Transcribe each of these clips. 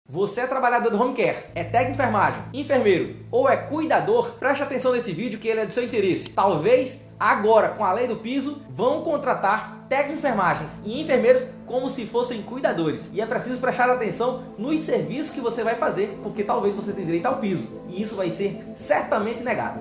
Você é trabalhador do home care, é técnico de enfermagem, enfermeiro ou é cuidador? Preste atenção nesse vídeo que ele é do seu interesse. Talvez agora, com a lei do piso, vão contratar técnicos de enfermagem e enfermeiros como se fossem cuidadores. E é preciso prestar atenção nos serviços que você vai fazer, porque talvez você tenha direito ao piso. E isso vai ser certamente negado.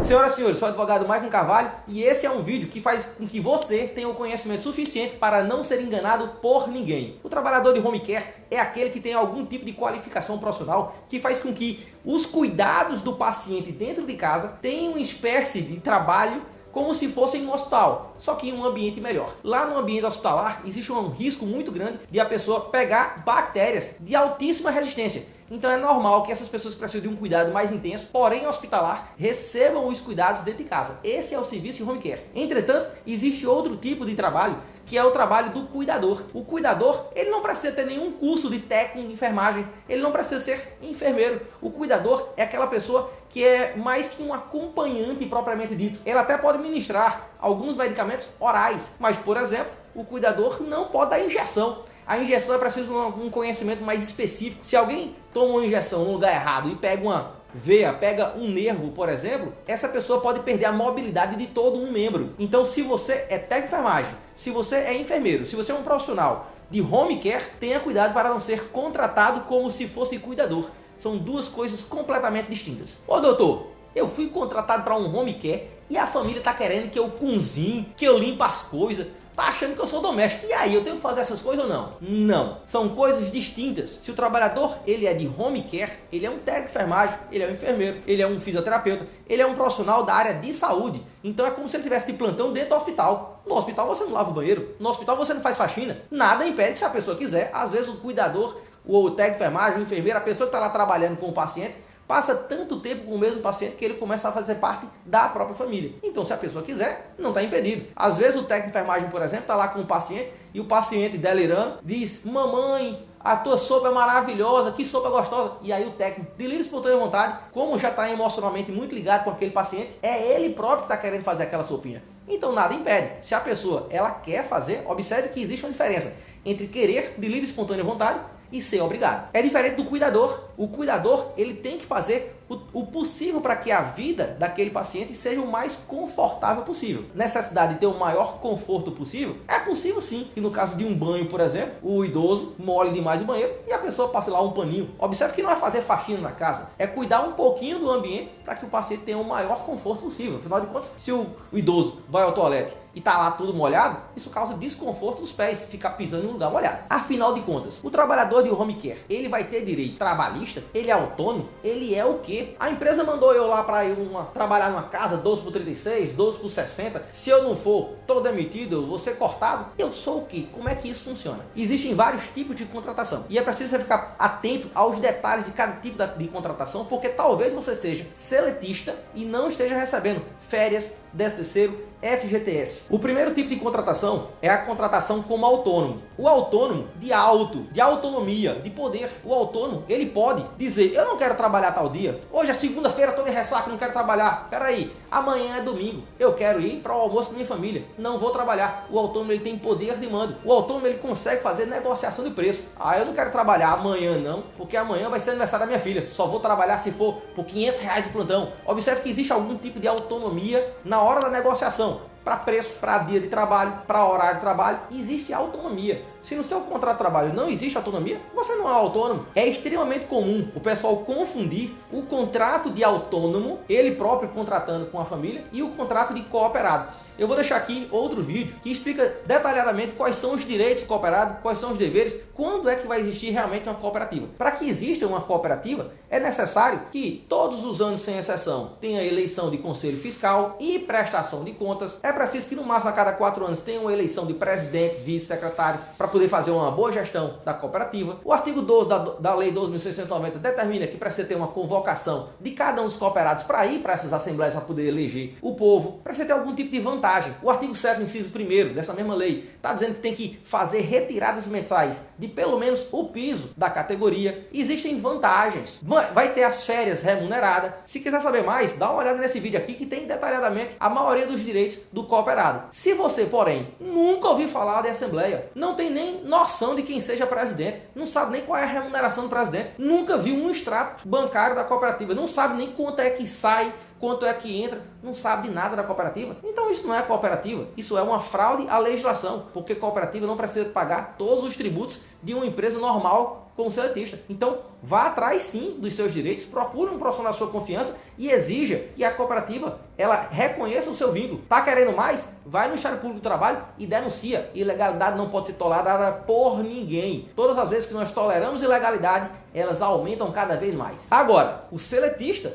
Senhoras e senhores, sou o advogado Maicon Carvalho e esse é um vídeo que faz com que você tenha o conhecimento suficiente para não ser enganado por ninguém. O trabalhador de home care é aquele que tem algum tipo de qualificação profissional que faz com que os cuidados do paciente dentro de casa tenham uma espécie de trabalho como se fosse em um hospital, só que em um ambiente melhor. Lá no ambiente hospitalar existe um risco muito grande de a pessoa pegar bactérias de altíssima resistência. Então é normal que essas pessoas que precisam de um cuidado mais intenso, porém hospitalar, recebam os cuidados dentro de casa. Esse é o serviço de home care. Entretanto, existe outro tipo de trabalho, que é o trabalho do cuidador. O cuidador, ele não precisa ter nenhum curso de técnico de enfermagem, ele não precisa ser enfermeiro. O cuidador é aquela pessoa que é mais que um acompanhante propriamente dito. Ele até pode ministrar alguns medicamentos orais, mas, por exemplo, o cuidador não pode dar injeção. A injeção é preciso um conhecimento mais específico. Se alguém toma uma injeção no lugar errado e pega uma veia, pega um nervo, por exemplo, essa pessoa pode perder a mobilidade de todo um membro. Então, se você é técnico de enfermagem, se você é enfermeiro, se você é um profissional de home care, tenha cuidado para não ser contratado como se fosse cuidador. São duas coisas completamente distintas. Ô doutor, eu fui contratado para um home care e a família está querendo que eu cozinhe, que eu limpe as coisas. Tá achando que eu sou doméstico. E aí, eu tenho que fazer essas coisas ou não? Não. São coisas distintas. Se o trabalhador ele é de home care, ele é um técnico de enfermagem, ele é um enfermeiro, ele é um fisioterapeuta, ele é um profissional da área de saúde. Então é como se ele tivesse de plantão dentro do hospital. No hospital você não lava o banheiro, no hospital você não faz faxina. Nada impede que, se a pessoa quiser, às vezes o cuidador, o técnico de enfermagem, o enfermeiro, a pessoa que está lá trabalhando com o paciente, passa tanto tempo com o mesmo paciente que ele começa a fazer parte da própria família. Então, se a pessoa quiser, não está impedido. Às vezes o técnico de enfermagem, por exemplo, está lá com o paciente e o paciente delirando diz: mamãe, a tua sopa é maravilhosa, que sopa gostosa. E aí o técnico, de livre e espontânea vontade, como já está emocionalmente muito ligado com aquele paciente, é ele próprio que está querendo fazer aquela sopinha. Então nada impede. Se a pessoa ela quer fazer, observe que existe uma diferença entre querer de livre e espontânea vontade e ser obrigado. É diferente do cuidador. O cuidador, ele tem que fazer o possível para que a vida daquele paciente seja o mais confortável possível. Necessidade de ter o maior conforto possível? É possível sim, que no caso de um banho, por exemplo, o idoso molhe demais o banheiro e a pessoa passe lá um paninho. Observe que não é fazer faxina na casa, é cuidar um pouquinho do ambiente para que o paciente tenha o maior conforto possível. Afinal de contas, se o idoso vai ao toalete e está lá tudo molhado, isso causa desconforto nos pés, ficar pisando em um lugar molhado. Afinal de contas, o trabalhador de home care, ele vai ter direito trabalhista? Ele é autônomo? Ele é o quê? A empresa mandou eu lá para ir trabalhar numa casa 12 por 36, 12 por 60. Se eu não for, tô demitido, eu vou ser cortado. Eu sou o quê? Como é que isso funciona? Existem vários tipos de contratação e é preciso você ficar atento aos detalhes de cada tipo de contratação, porque talvez você seja seletista e não esteja recebendo férias, 13º, FGTS. O primeiro tipo de contratação é a contratação como autônomo. O autônomo de autonomia, de poder. O autônomo, ele pode dizer: eu não quero trabalhar tal dia. Hoje é segunda-feira, tô de ressaca, não quero trabalhar. Peraí, amanhã é domingo. Eu quero ir para o almoço com minha família. Não vou trabalhar. O autônomo, ele tem poder de mando. O autônomo, ele consegue fazer negociação de preço. Ah, eu não quero trabalhar amanhã não, porque amanhã vai ser aniversário da minha filha. Só vou trabalhar se for por R$500 de plantão. Observe que existe algum tipo de autonomia na hora da negociação. Para preço, para dia de trabalho, para horário de trabalho, existe autonomia. Se no seu contrato de trabalho não existe autonomia, você não é autônomo. É extremamente comum o pessoal confundir o contrato de autônomo, ele próprio contratando com a família, e o contrato de cooperado. Eu vou deixar aqui outro vídeo que explica detalhadamente quais são os direitos do cooperado, quais são os deveres, quando é que vai existir realmente uma cooperativa. Para que exista uma cooperativa, é necessário que todos os anos, sem exceção, tenha eleição de conselho fiscal e prestação de contas. É É preciso que no máximo a cada 4 anos tenha uma eleição de presidente, vice-secretário, para poder fazer uma boa gestão da cooperativa. O artigo 12 da Lei 12.690 determina que precisa ter uma convocação de cada um dos cooperados para ir para essas assembleias para poder eleger o povo, precisa ter algum tipo de vantagem. O artigo 7º, inciso 1º dessa mesma lei está dizendo que tem que fazer retiradas mensais de pelo menos o piso da categoria. Existem vantagens. Vai ter as férias remuneradas. Se quiser saber mais, dá uma olhada nesse vídeo aqui que tem detalhadamente a maioria dos direitos do cooperado. Se você, porém, nunca ouviu falar de assembleia, não tem nem noção de quem seja presidente, não sabe nem qual é a remuneração do presidente, nunca viu um extrato bancário da cooperativa, não sabe nem quanto é que sai, quanto é que entra, não sabe de nada da cooperativa, então isso não é cooperativa, isso é uma fraude à legislação, porque cooperativa não precisa pagar todos os tributos de uma empresa normal como seletista. Então, vá atrás sim dos seus direitos, procure um profissional da sua confiança e exija que a cooperativa ela reconheça o seu vínculo. Tá querendo mais? Vai no Ministério Público do Trabalho e denuncia. Ilegalidade não pode ser tolerada por ninguém. Todas as vezes que nós toleramos ilegalidade, elas aumentam cada vez mais. Agora, o seletista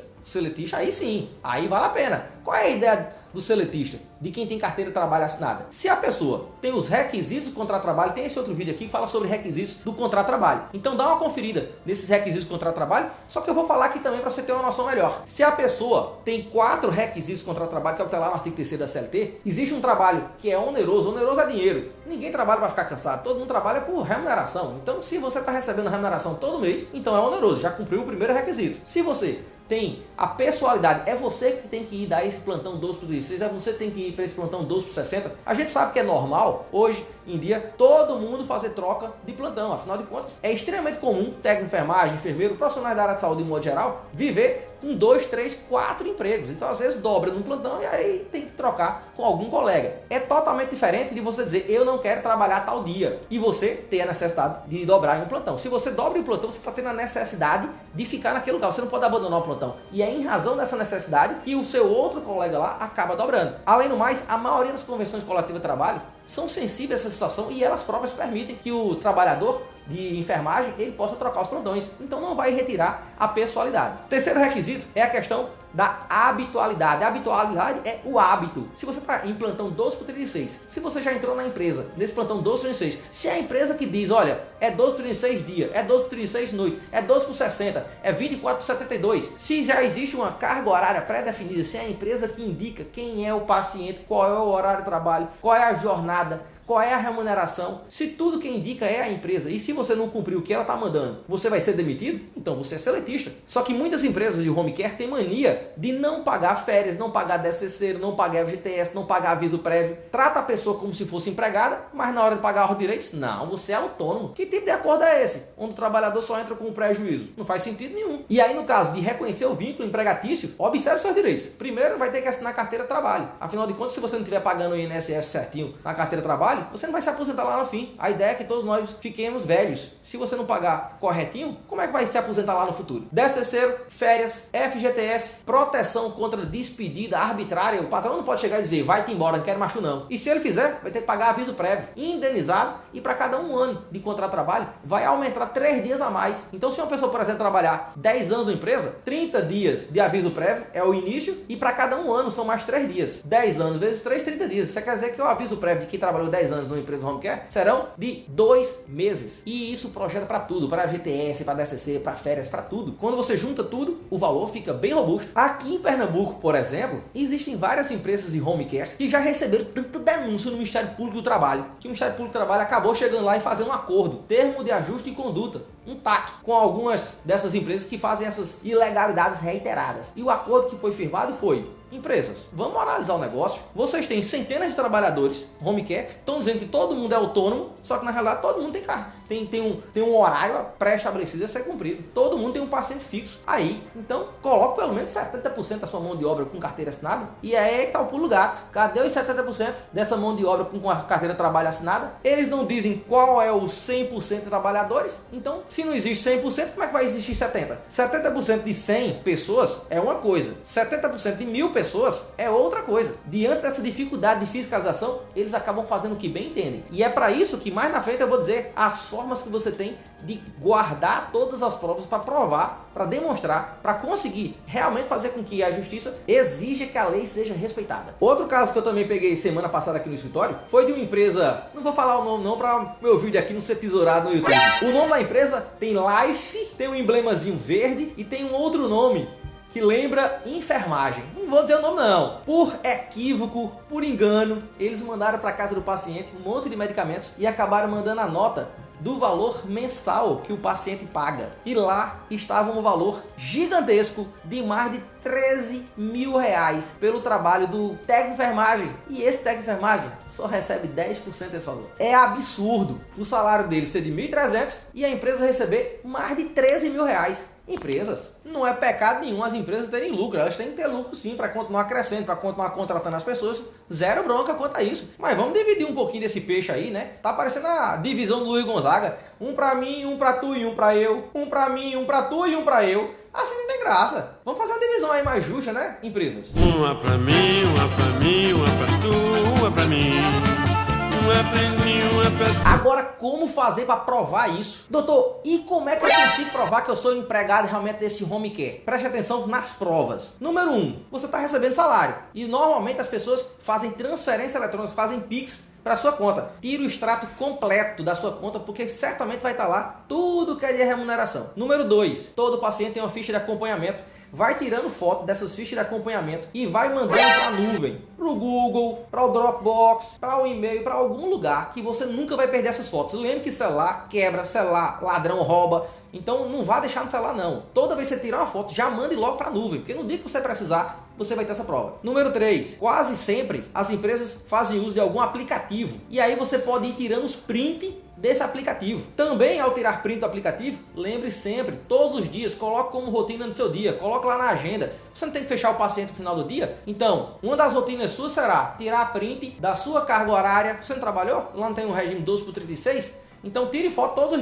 aí sim, aí vale a pena. Qual é a ideia do seletista? De quem tem carteira de trabalho assinada? Se a pessoa tem os requisitos do contrato de trabalho, tem esse outro vídeo aqui que fala sobre requisitos do contrato de trabalho. Então dá uma conferida nesses requisitos do contrato de trabalho, só que eu vou falar aqui também para você ter uma noção melhor. Se a pessoa tem 4 requisitos do contrato de trabalho, que é o que está lá no artigo 3º da CLT, existe um trabalho que é oneroso é dinheiro. Ninguém trabalha para ficar cansado, todo mundo trabalha por remuneração. Então se você está recebendo remuneração todo mês, então é oneroso, já cumpriu o primeiro requisito. Se você tem a pessoalidade, é você que tem que ir dar esse plantão 12/16, é você que tem que ir para esse plantão 12/60. A gente sabe que é normal, hoje em dia, todo mundo fazer troca de plantão. Afinal de contas, é extremamente comum técnico de enfermagem, enfermeiro, profissionais da área de saúde de modo geral, viver com 2, 3, 4 empregos. Então, às vezes, dobra num plantão e aí tem que trocar com algum colega. É totalmente diferente de você dizer, eu não quero trabalhar tal dia, e você ter a necessidade de dobrar em um plantão. Se você dobra em um plantão, você está tendo a necessidade de ficar naquele lugar. Você não pode abandonar o plantão. E é em razão dessa necessidade que o seu outro colega lá acaba dobrando. Além do mais, a maioria das convenções coletivas de trabalho são sensíveis a essa situação e elas próprias permitem que o trabalhador de enfermagem ele possa trocar os plantões. Então não vai retirar a pessoalidade. O terceiro requisito é a questão da habitualidade. A habitualidade é o hábito. Se você está em plantão 12/36, se você já entrou na empresa nesse plantão 12/36, se é a empresa que diz, olha, é 12/36 dia, é 12/36 noite, é 12/60, é 24/72, se já existe uma carga horária pré-definida, se é a empresa que indica quem é o paciente, qual é o horário de trabalho, qual é a jornada, qual é a remuneração, se tudo que indica é a empresa e se você não cumprir o que ela está mandando, você vai ser demitido? Então você é seletista. Só que muitas empresas de home care têm mania de não pagar férias, não pagar 13º, não pagar FGTS, não pagar aviso prévio. Trata a pessoa como se fosse empregada, mas na hora de pagar os direitos, não, você é autônomo. Que tipo de acordo é esse? Onde o trabalhador só entra com um prejuízo? Não faz sentido nenhum. E aí no caso de reconhecer o vínculo empregatício, observe seus direitos. Primeiro vai ter que assinar a carteira de trabalho. Afinal de contas, se você não estiver pagando o INSS certinho na carteira de trabalho, você não vai se aposentar lá no fim. A ideia é que todos nós fiquemos velhos. Se você não pagar corretinho, como é que vai se aposentar lá no futuro? 13º, férias, FGTS, proteção contra despedida arbitrária. O patrão não pode chegar e dizer, vai-te embora, não quero macho não. E se ele fizer, vai ter que pagar aviso prévio, indenizado, e para cada 1 ano de contrato de trabalho, vai aumentar 3 dias a mais. Então se uma pessoa, por exemplo, trabalhar 10 anos na empresa, 30 dias de aviso prévio é o início, e para cada 1 ano são mais 3 dias. 10 anos vezes 3, 30 dias. Isso quer dizer que o aviso prévio de quem trabalhou 10 anos numa empresa home care serão de 2 meses. E isso projeta para tudo, para FGTS, para DCC, para férias, para tudo. Quando você junta tudo, o valor fica bem robusto. Aqui em Pernambuco, por exemplo, existem várias empresas de home care que já receberam tanta denúncia no Ministério Público do Trabalho, que o Ministério Público do Trabalho acabou chegando lá e fazendo um acordo, termo de ajuste de conduta, um TAC, com algumas dessas empresas que fazem essas ilegalidades reiteradas. E o acordo que foi firmado foi: empresas, vamos analisar o negócio. Vocês têm centenas de trabalhadores home care, estão dizendo que todo mundo é autônomo, só que na realidade todo mundo tem carro. Tem um horário pré-estabelecido a ser cumprido. Todo mundo tem um paciente fixo. Aí, então, coloca pelo menos 70% da sua mão de obra com carteira assinada. E aí é que está o pulo do gato. Cadê os 70% dessa mão de obra com a carteira de trabalho assinada? Eles não dizem qual é o 100% de trabalhadores. Então, se não existe 100%, como é que vai existir 70%? 70% de 100 pessoas é uma coisa. 70% de 1000 pessoas é outra coisa. Diante dessa dificuldade de fiscalização, eles acabam fazendo o que bem entendem. E é para isso que mais na frente eu vou dizer as formas que você tem de guardar todas as provas para provar, para demonstrar, para conseguir realmente fazer com que a justiça exija que a lei seja respeitada. Outro caso que eu também peguei semana passada aqui no escritório foi de uma empresa, não vou falar o nome não para meu vídeo aqui não ser tesourado no YouTube. O nome da empresa tem Life, tem um emblemazinho verde e tem um outro nome que lembra enfermagem. Não vou dizer o nome não. Por equívoco, por engano, eles mandaram para casa do paciente um monte de medicamentos e acabaram mandando a nota do valor mensal que o paciente paga. E lá estava um valor gigantesco de mais de 13 mil reais pelo trabalho do técnico de enfermagem. E esse técnico de enfermagem só recebe 10% desse valor. É absurdo o salário dele ser de 1.300 e a empresa receber mais de 13 mil reais. Empresas, não é pecado nenhum as empresas terem lucro, elas têm que ter lucro sim para continuar crescendo, para continuar contratando as pessoas, zero bronca quanto a isso. Mas vamos dividir um pouquinho desse peixe aí, né? Tá parecendo a divisão do Luiz Gonzaga, um para mim, um para tu e um para eu, um para mim, um para tu e um para eu. Assim não tem graça. Vamos fazer uma divisão aí mais justa, né, empresas? Uma pra mim, uma pra mim, uma pra tu, uma pra mim. Agora, como fazer para provar isso? Doutor, e como é que eu consigo provar que eu sou empregado realmente desse home care? Preste atenção nas provas. Número 1, você está recebendo salário. E normalmente as pessoas fazem transferência eletrônica, fazem Pix para sua conta. Tira o extrato completo da sua conta, porque certamente vai estar lá tudo que é de remuneração. Número 2, todo paciente tem uma ficha de acompanhamento. Vai tirando foto dessas fichas de acompanhamento e vai mandando para a nuvem, para o Google, para o Dropbox, para o e-mail, para algum lugar que você nunca vai perder essas fotos. Lembre que celular quebra, celular ladrão rouba, então não vá deixar no celular não. Toda vez que você tirar uma foto, já mande logo para a nuvem, porque no dia que você precisar, você vai ter essa prova. Número 3, quase sempre as empresas fazem uso de algum aplicativo e aí você pode ir tirando os prints desse aplicativo. Também ao tirar print do aplicativo, lembre sempre, todos os dias, coloque como rotina no seu dia, coloque lá na agenda. Você não tem que fechar o paciente no final do dia? Então, uma das rotinas suas será tirar print da sua carga horária. Você não trabalhou? Lá não tem um regime 12/36? Então tire foto todos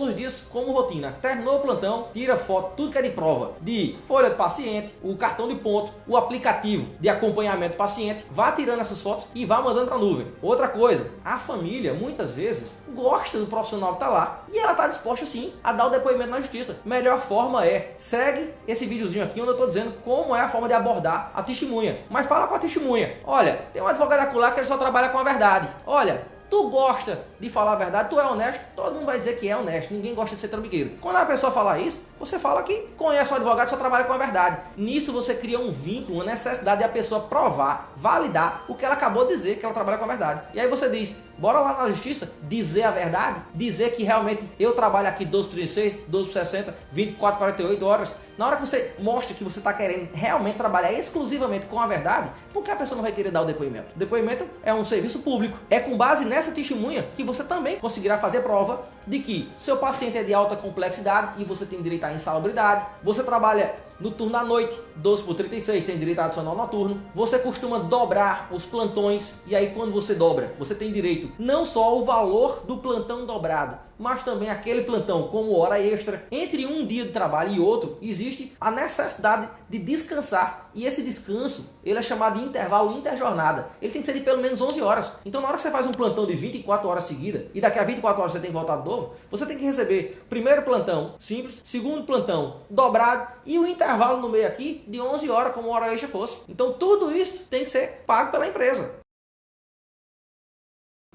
os dias como rotina. Terminou o plantão, tira foto, tudo que é de prova, de folha de paciente, o cartão de ponto, o aplicativo de acompanhamento do paciente. Vá tirando essas fotos e vá mandando para a nuvem. Outra coisa, a família muitas vezes gosta do profissional que está lá e ela está disposta sim a dar o depoimento na justiça. Melhor forma é, segue esse videozinho aqui onde eu estou dizendo como é a forma de abordar a testemunha. Mas fala com a testemunha. Olha, tem um advogado acolá que ele só trabalha com a verdade. Olha, tu gosta de falar a verdade, tu é honesto, todo mundo vai dizer que é honesto, ninguém gosta de ser trambiqueiro. Quando a pessoa falar isso, você fala que conhece um advogado, só trabalha com a verdade. Nisso você cria um vínculo, uma necessidade de a pessoa provar, validar o que ela acabou de dizer, que ela trabalha com a verdade. E aí você diz, bora lá na justiça dizer a verdade, dizer que realmente eu trabalho aqui 12/36, 12/60, 24, 48 horas. Na hora que você mostra que você está querendo realmente trabalhar exclusivamente com a verdade, por que a pessoa não vai querer dar o depoimento? O depoimento é um serviço público. É com base nessa testemunha que você também conseguirá fazer prova de que seu paciente é de alta complexidade e você tem direito à insalubridade. Você trabalha no turno da noite, 12/36, tem direito a adicional noturno. Você costuma dobrar os plantões e aí quando você dobra, você tem direito não só ao valor do plantão dobrado, mas também aquele plantão como hora extra. Entre um dia de trabalho e outro, existe a necessidade de descansar. E esse descanso, ele é chamado de intervalo interjornada. Ele tem que ser de pelo menos 11 horas. Então, na hora que você faz um plantão de 24 horas seguidas, e daqui a 24 horas você tem que voltar de novo, você tem que receber primeiro plantão simples, segundo plantão dobrado, e o intervalo no meio aqui de 11 horas, como hora extra fosse. Então, tudo isso tem que ser pago pela empresa.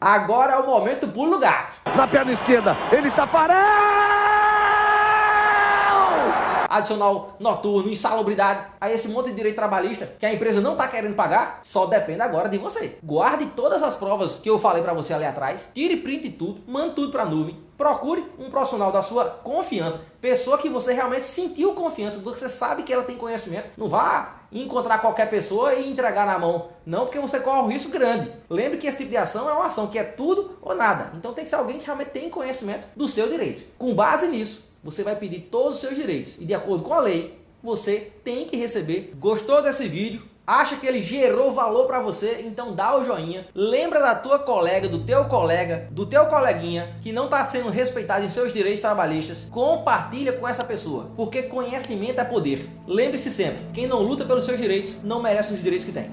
Agora é o momento do pulo do gato. Na perna esquerda, ele tá parado! Adicional noturno, insalubridade, a esse monte de direito trabalhista que a empresa não está querendo pagar, só depende agora de você. Guarde todas as provas que eu falei para você ali atrás, tire print de tudo, mande tudo para a nuvem, procure um profissional da sua confiança, pessoa que você realmente sentiu confiança, você sabe que ela tem conhecimento. Não vá encontrar qualquer pessoa e entregar na mão, não, porque você corre um risco grande. Lembre que esse tipo de ação é uma ação que é tudo ou nada, então tem que ser alguém que realmente tem conhecimento do seu direito. Com base nisso, você vai pedir todos os seus direitos e de acordo com a lei, você tem que receber. Gostou desse vídeo? Acha que ele gerou valor para você? Então dá o joinha. Lembra da tua colega, do teu colega, do teu coleguinha que não está sendo respeitado em seus direitos trabalhistas. Compartilha com essa pessoa, porque conhecimento é poder. Lembre-se sempre, quem não luta pelos seus direitos não merece os direitos que tem.